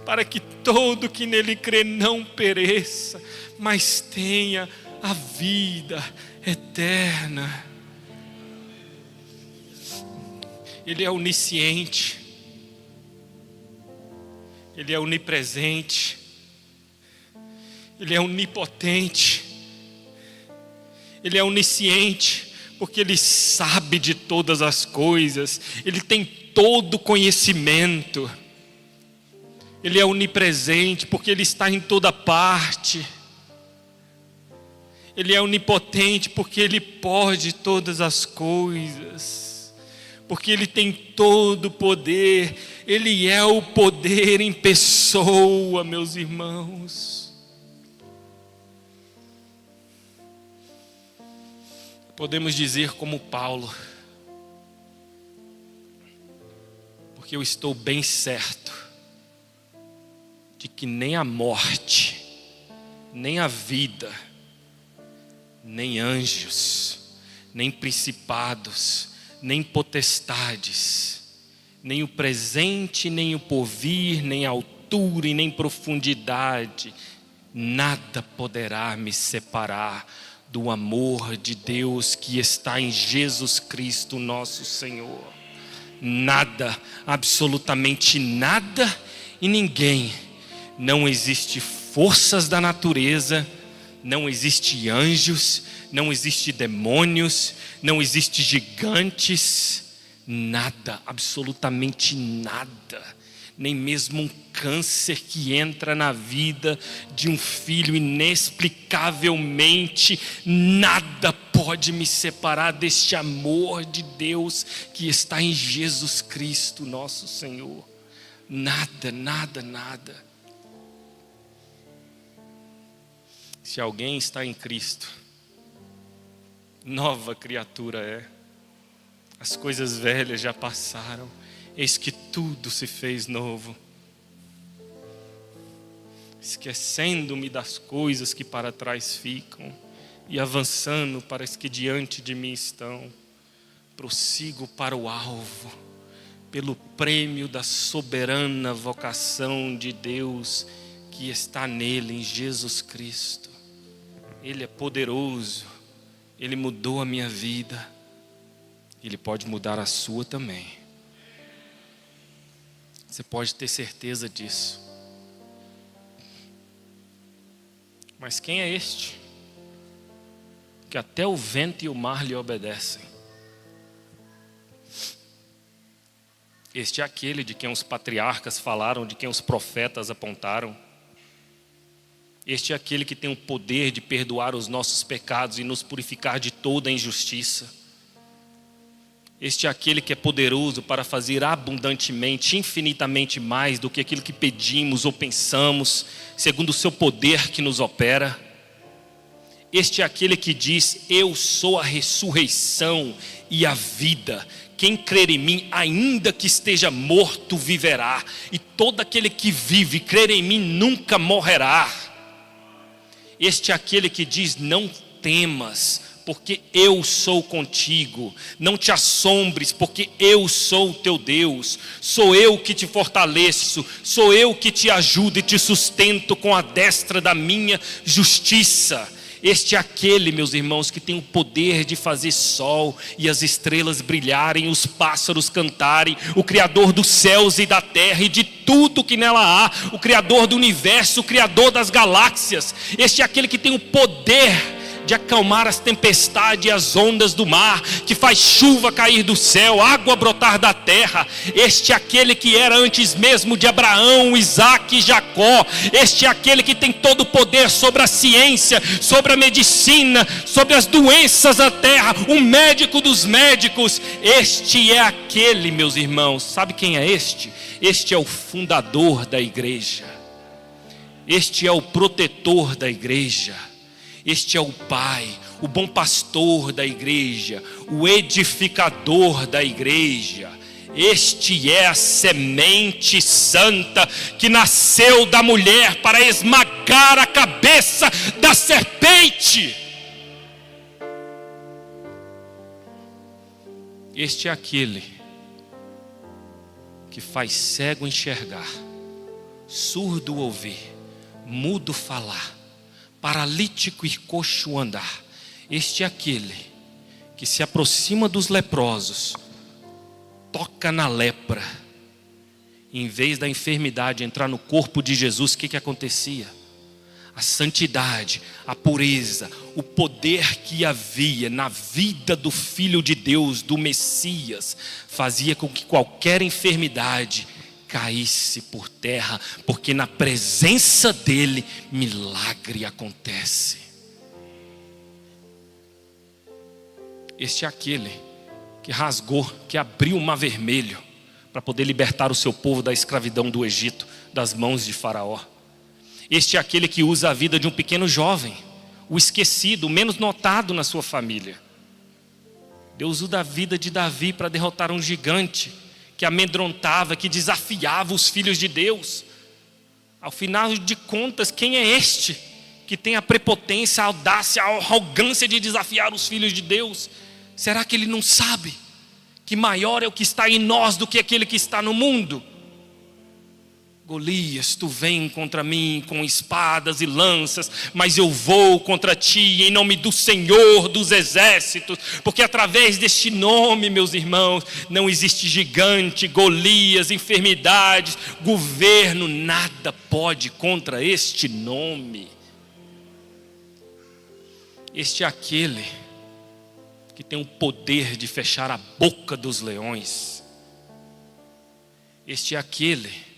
para que todo que nele crê não pereça, mas tenha a vida eterna. Ele é onisciente, Ele é onipresente, Ele é onipotente, Ele é onisciente, porque Ele sabe de todas as coisas, Ele tem todo conhecimento. Ele é onipresente, porque Ele está em toda parte. Ele é onipotente, porque Ele pode todas as coisas. Porque Ele tem todo o poder, Ele é o poder em pessoa, meus irmãos. Podemos dizer como Paulo, porque eu estou bem certo de que nem a morte, nem a vida, nem anjos, nem principados, nem potestades, nem o presente, nem o porvir, nem a altura e nem profundidade, nada poderá me separar do amor de Deus que está em Jesus Cristo nosso Senhor. Nada, absolutamente nada e ninguém. Não existe forças da natureza, não existe anjos, não existe demônios, não existe gigantes, nada, absolutamente nada, nem mesmo um câncer que entra na vida de um filho inexplicavelmente, nada pode me separar deste amor de Deus que está em Jesus Cristo nosso Senhor. Nada, nada, nada. Se alguém está em Cristo, nova criatura é. As coisas velhas já passaram, eis que tudo se fez novo. Esquecendo-me das coisas que para trás ficam e avançando para as que diante de mim estão, prossigo para o alvo, pelo prêmio da soberana vocação de Deus que está nele, em Jesus Cristo. Ele é poderoso, Ele mudou a minha vida, Ele pode mudar a sua também. Você pode ter certeza disso. Mas quem é este que até o vento e o mar lhe obedecem? Este é aquele de quem os patriarcas falaram, de quem os profetas apontaram. Este é aquele que tem o poder de perdoar os nossos pecados e nos purificar de toda injustiça. Este é aquele que é poderoso para fazer abundantemente, infinitamente mais do que aquilo que pedimos ou pensamos, segundo o seu poder que nos opera. Este é aquele que diz: eu sou a ressurreição e a vida. Quem crer em mim, ainda que esteja morto, viverá. E todo aquele que vive e crer em mim nunca morrerá. Este é aquele que diz: não temas, porque eu sou contigo. Não te assombres, porque eu sou o teu Deus. Sou eu que te fortaleço, sou eu que te ajudo e te sustento com a destra da minha justiça. Este é aquele, meus irmãos, que tem o poder de fazer sol e as estrelas brilharem, os pássaros cantarem, o Criador dos céus e da terra e de tudo que nela há, o Criador do universo, o Criador das galáxias. Este é aquele que tem o poder de acalmar as tempestades e as ondas do mar, que faz chuva cair do céu, água brotar da terra. Este é aquele que era antes mesmo de Abraão, Isaque e Jacó. Este é aquele que tem todo o poder sobre a ciência, sobre a medicina, sobre as doenças da terra, o médico dos médicos. Este é aquele, meus irmãos, sabe quem é este? Este é o fundador da igreja. Este é o protetor da igreja. Este é o Pai, o bom pastor da igreja, o edificador da igreja. Este é a semente santa que nasceu da mulher para esmagar a cabeça da serpente. Este é aquele que faz cego enxergar, surdo ouvir, mudo falar, paralítico e coxo andar. Este é aquele que se aproxima dos leprosos, toca na lepra. Em vez da enfermidade entrar no corpo de Jesus, o que acontecia? A santidade, a pureza, o poder que havia na vida do Filho de Deus, do Messias, fazia com que qualquer enfermidade caísse por terra, porque na presença dele milagre acontece. Este é aquele que rasgou, que abriu o mar vermelho para poder libertar o seu povo da escravidão do Egito, das mãos de Faraó. Este é aquele que usa a vida de um pequeno jovem, o esquecido, o menos notado na sua família. Deus usa a vida de Davi para derrotar um gigante que amedrontava, que desafiava os filhos de Deus. Ao final de contas, quem é este que tem a prepotência, a audácia, a arrogância de desafiar os filhos de Deus? Será que ele não sabe que maior é o que está em nós do que aquele que está no mundo? Golias, tu vem contra mim com espadas e lanças, mas eu vou contra ti em nome do Senhor dos exércitos, porque através deste nome, meus irmãos, não existe gigante, Golias, enfermidades, governo, nada pode contra este nome. Este é aquele que tem o poder de fechar a boca dos leões. Este é aquele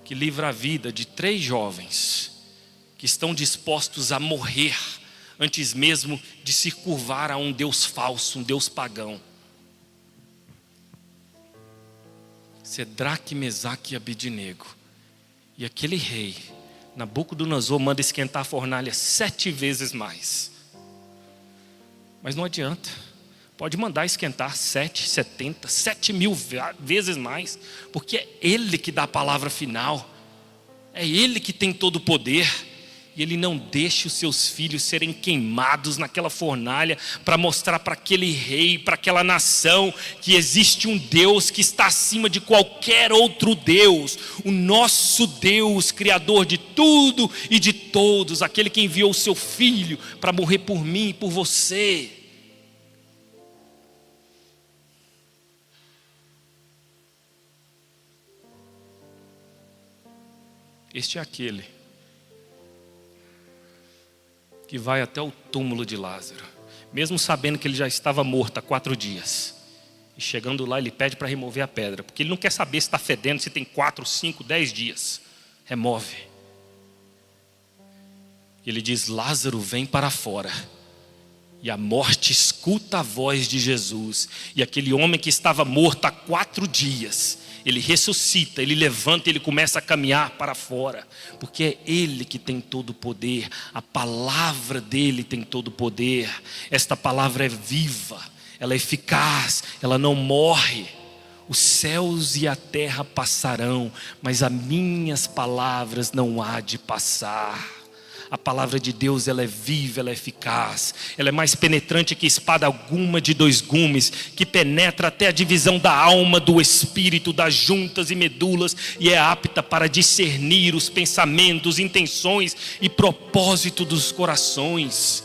que livra a vida de 3 jovens que estão dispostos a morrer antes mesmo de se curvar a um Deus falso, um Deus pagão. Cedraque, Mesaque e Abednego. E aquele rei Nabucodonosor manda esquentar a fornalha 7 vezes mais. Mas não adianta. Pode mandar esquentar 7, 70, 7.000 vezes mais. Porque é Ele que dá a palavra final. É Ele que tem todo o poder. E Ele não deixa os seus filhos serem queimados naquela fornalha para mostrar para aquele rei, para aquela nação, que existe um Deus que está acima de qualquer outro Deus. O nosso Deus, Criador de tudo e de todos, aquele que enviou o seu Filho para morrer por mim e por você. Este é aquele que vai até o túmulo de Lázaro, mesmo sabendo que ele já estava morto há 4 dias. E chegando lá, ele pede para remover a pedra, porque ele não quer saber se está fedendo, se tem 4, 5, 10 dias. Remove. E ele diz: Lázaro, vem para fora. E a morte escuta a voz de Jesus. E aquele homem que estava morto há 4 dias, ele ressuscita, ele levanta, ele começa a caminhar para fora, porque é Ele que tem todo o poder, a palavra dele tem todo o poder. Esta palavra é viva, ela é eficaz, ela não morre. Os céus e a terra passarão, mas as minhas palavras não há de passar. A palavra de Deus, ela é viva, ela é eficaz, ela é mais penetrante que espada alguma de 2 gumes, que penetra até a divisão da alma, do espírito, das juntas e medulas, e é apta para discernir os pensamentos, intenções e propósito dos corações.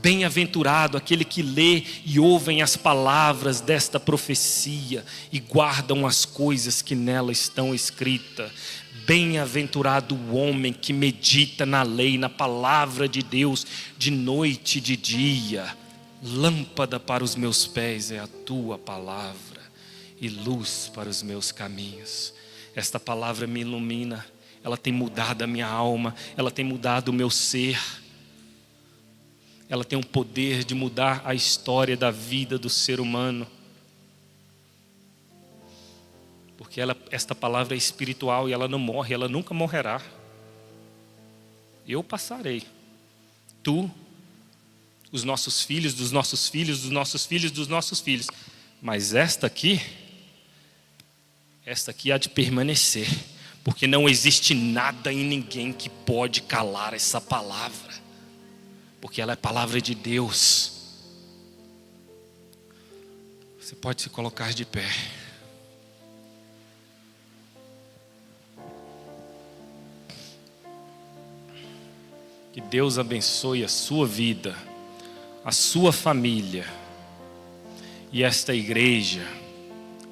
Bem-aventurado aquele que lê e ouvem as palavras desta profecia e guardam as coisas que nela estão escritas. Bem-aventurado o homem que medita na lei, na palavra de Deus, de noite e de dia. Lâmpada para os meus pés é a tua palavra e luz para os meus caminhos. Esta palavra me ilumina, ela tem mudado a minha alma, ela tem mudado o meu ser. Ela tem o poder de mudar a história da vida do ser humano. Porque esta palavra é espiritual e ela não morre, ela nunca morrerá. Eu passarei. Tu, os nossos filhos, dos nossos filhos, dos nossos filhos, dos nossos filhos. Mas esta aqui há de permanecer. Porque não existe nada e ninguém que pode calar essa palavra. Porque ela é palavra de Deus. Você pode se colocar de pé. Que Deus abençoe a sua vida, a sua família e esta igreja,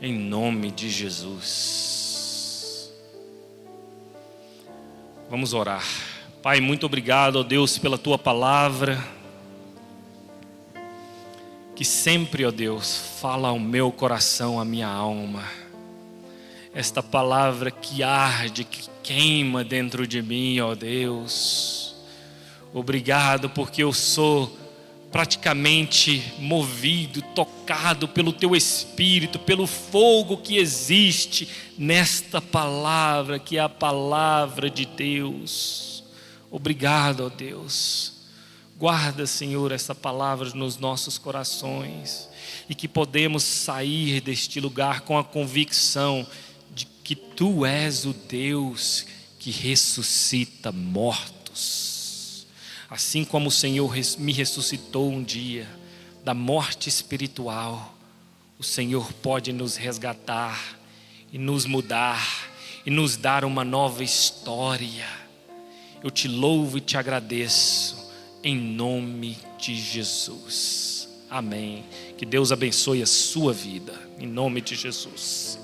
em nome de Jesus. Vamos orar. Pai, muito obrigado, ó Deus, pela tua palavra, que sempre, ó Deus, fala ao meu coração, à minha alma. Esta palavra que arde, que queima dentro de mim, ó Deus. Obrigado porque eu sou praticamente movido, tocado pelo teu Espírito, pelo fogo que existe nesta palavra, que é a palavra de Deus. Obrigado, ó Deus. Guarda, Senhor, essa palavra nos nossos corações e que podemos sair deste lugar com a convicção de que Tu és o Deus que ressuscita mortos. Assim como o Senhor me ressuscitou um dia da morte espiritual, o Senhor pode nos resgatar e nos mudar e nos dar uma nova história. Eu te louvo e te agradeço em nome de Jesus. Amém. Que Deus abençoe a sua vida em nome de Jesus.